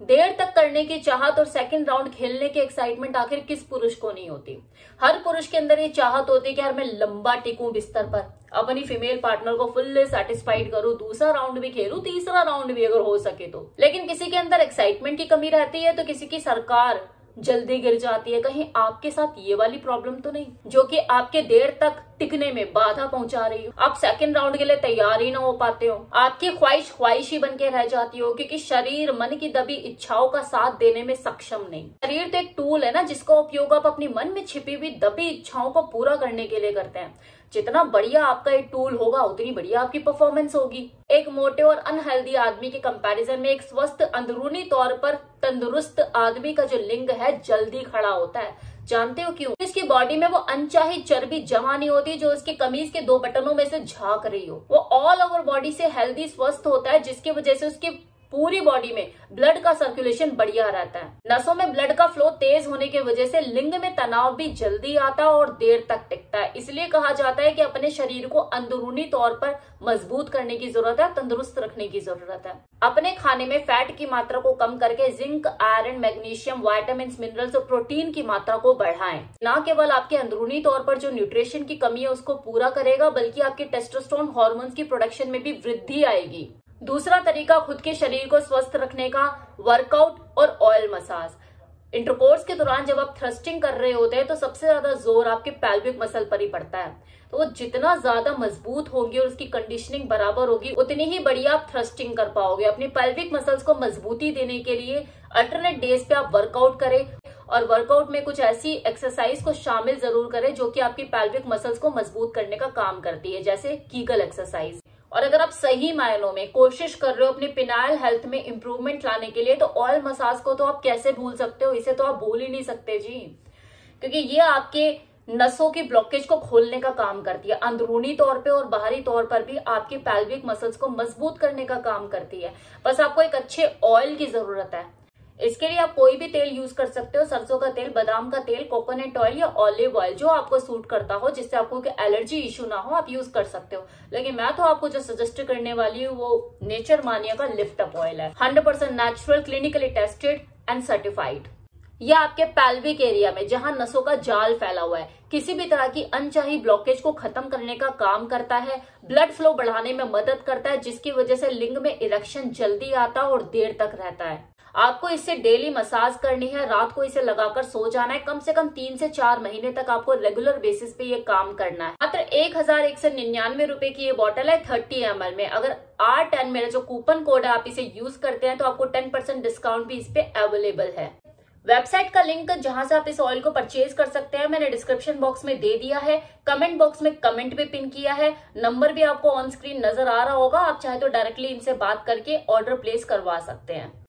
देर तक करने की चाहत और सेकंड राउंड खेलने की एक्साइटमेंट आखिर किस पुरुष को नहीं होती। हर पुरुष के अंदर ये चाहत होती है कि यार मैं लंबा टिकूं बिस्तर पर, अपनी फीमेल पार्टनर को फुल्ली सेटिस्फाइड करूं, दूसरा राउंड भी खेलूं, तीसरा राउंड भी अगर हो सके तो। लेकिन किसी के अंदर एक्साइटमेंट की कमी रहती है तो किसी की सरकार जल्दी गिर जाती है। कहीं आपके साथ ये वाली प्रॉब्लम तो नहीं जो कि आपके देर तक टिकने में बाधा पहुंचा रही हो। आप सेकंड राउंड के लिए तैयार ही ना हो पाते हो, आपकी ख्वाहिश ही बन के रह जाती हो, क्योंकि शरीर मन की दबी इच्छाओं का साथ देने में सक्षम नहीं। शरीर तो एक टूल है ना, जिसका उपयोग आप अपनी मन में छिपी हुई दबी इच्छाओं को पूरा करने के लिए करते हैं। जितना बढ़िया आपका ये टूल होगा उतनी बढ़िया आपकी परफॉर्मेंस होगी। एक मोटे और अनहेल्दी आदमी के कंपैरिजन में एक स्वस्थ अंदरूनी तौर पर तंदुरुस्त आदमी का जो लिंग है जल्दी खड़ा होता है। जानते हो क्यों? इसकी बॉडी में वो अनचाही चर्बी जमा नहीं होती जो उसकी कमीज के 2 बटनों में से झांक रही हो। वो ऑल ओवर बॉडी से हेल्दी स्वस्थ होता है, जिसकी वजह से उसकी पूरी बॉडी में ब्लड का सर्कुलेशन बढ़िया रहता है। नसों में ब्लड का फ्लो तेज होने की वजह से लिंग में तनाव भी जल्दी आता है और देर तक टिकता है। इसलिए कहा जाता है कि अपने शरीर को अंदरूनी तौर पर मजबूत करने की जरूरत है, तंदुरुस्त रखने की जरूरत है। अपने खाने में फैट की मात्रा को कम करके zinc, iron, magnesium, vitamin, minerals और प्रोटीन की मात्रा को बढ़ाएं। न केवल आपके अंदरूनी तौर पर जो न्यूट्रिशन की कमी है उसको पूरा करेगा, बल्कि आपके टेस्टोस्टेरोन हार्मोन्स की प्रोडक्शन में भी वृद्धि आएगी। दूसरा तरीका खुद के शरीर को स्वस्थ रखने का, वर्कआउट और ऑयल मसाज। इंटरकोर्स के दौरान जब आप थ्रस्टिंग कर रहे होते हैं तो सबसे ज्यादा जोर आपके पेल्विक मसल पर ही पड़ता है। तो वो जितना ज्यादा मजबूत होंगे और उसकी कंडीशनिंग बराबर होगी उतनी ही बढ़िया आप थ्रस्टिंग कर पाओगे। अपनी पेल्विक मसल्स को मजबूती देने के लिए अल्टरनेट डेज पे आप वर्कआउट करें, और वर्कआउट में कुछ ऐसी एक्सरसाइज को शामिल जरूर करें जो कि आपकी पेल्विक मसल्स को मजबूत करने का काम करती है, जैसे कीगल एक्सरसाइज। और अगर आप सही मायनों में कोशिश कर रहे हो अपनी पिनाइल हेल्थ में इंप्रूवमेंट लाने के लिए, तो ऑयल मसाज को तो आप कैसे भूल सकते हो, इसे तो आप भूल ही नहीं सकते जी, क्योंकि ये आपके नसों की ब्लॉकेज को खोलने का काम करती है। अंदरूनी तौर पे और बाहरी तौर पर भी आपकी पेल्विक मसल्स को मजबूत करने का काम करती है। बस आपको एक अच्छे ऑयल की जरूरत है। इसके लिए आप कोई भी तेल यूज कर सकते हो, सरसों का तेल, बादाम का तेल, कोकोनट ऑयल या ऑलिव ऑयल, जो आपको सूट करता हो, जिससे आपको एलर्जी इशू ना हो, आप यूज कर सकते हो। लेकिन मैं तो आपको जो सजेस्ट करने वाली हूँ वो नेचर मानिया का लिफ्ट अप ऑयल है। 100% natural, clinically tested and certified. यह आपके पेल्विक एरिया में जहां नसों का जाल फैला हुआ है, किसी भी तरह की अनचाही ब्लॉकेज को खत्म करने का काम करता है। ब्लड फ्लो बढ़ाने में मदद करता है, जिसकी वजह से लिंग में इरेक्शन जल्दी आता और देर तक रहता है। आपको इससे डेली मसाज करनी है, रात को इसे लगाकर सो जाना है। कम से कम 3 से 4 महीने तक आपको रेगुलर बेसिस पे ये काम करना है। मात्र 1199 रुपए की ये बॉटल है 30 ml में। अगर R10 मेरा जो कूपन कोड है आप इसे यूज करते हैं तो आपको 10% डिस्काउंट भी इस पे अवेलेबल है। वेबसाइट का लिंक जहां से आप इस ऑयल को परचेज कर सकते हैं मैंने डिस्क्रिप्शन बॉक्स में दे दिया है। कमेंट बॉक्स में कमेंट भी पिन किया है, नंबर भी आपको ऑन स्क्रीन नजर आ रहा होगा। आप चाहे तो डायरेक्टली इनसे बात करके ऑर्डर प्लेस करवा सकते हैं।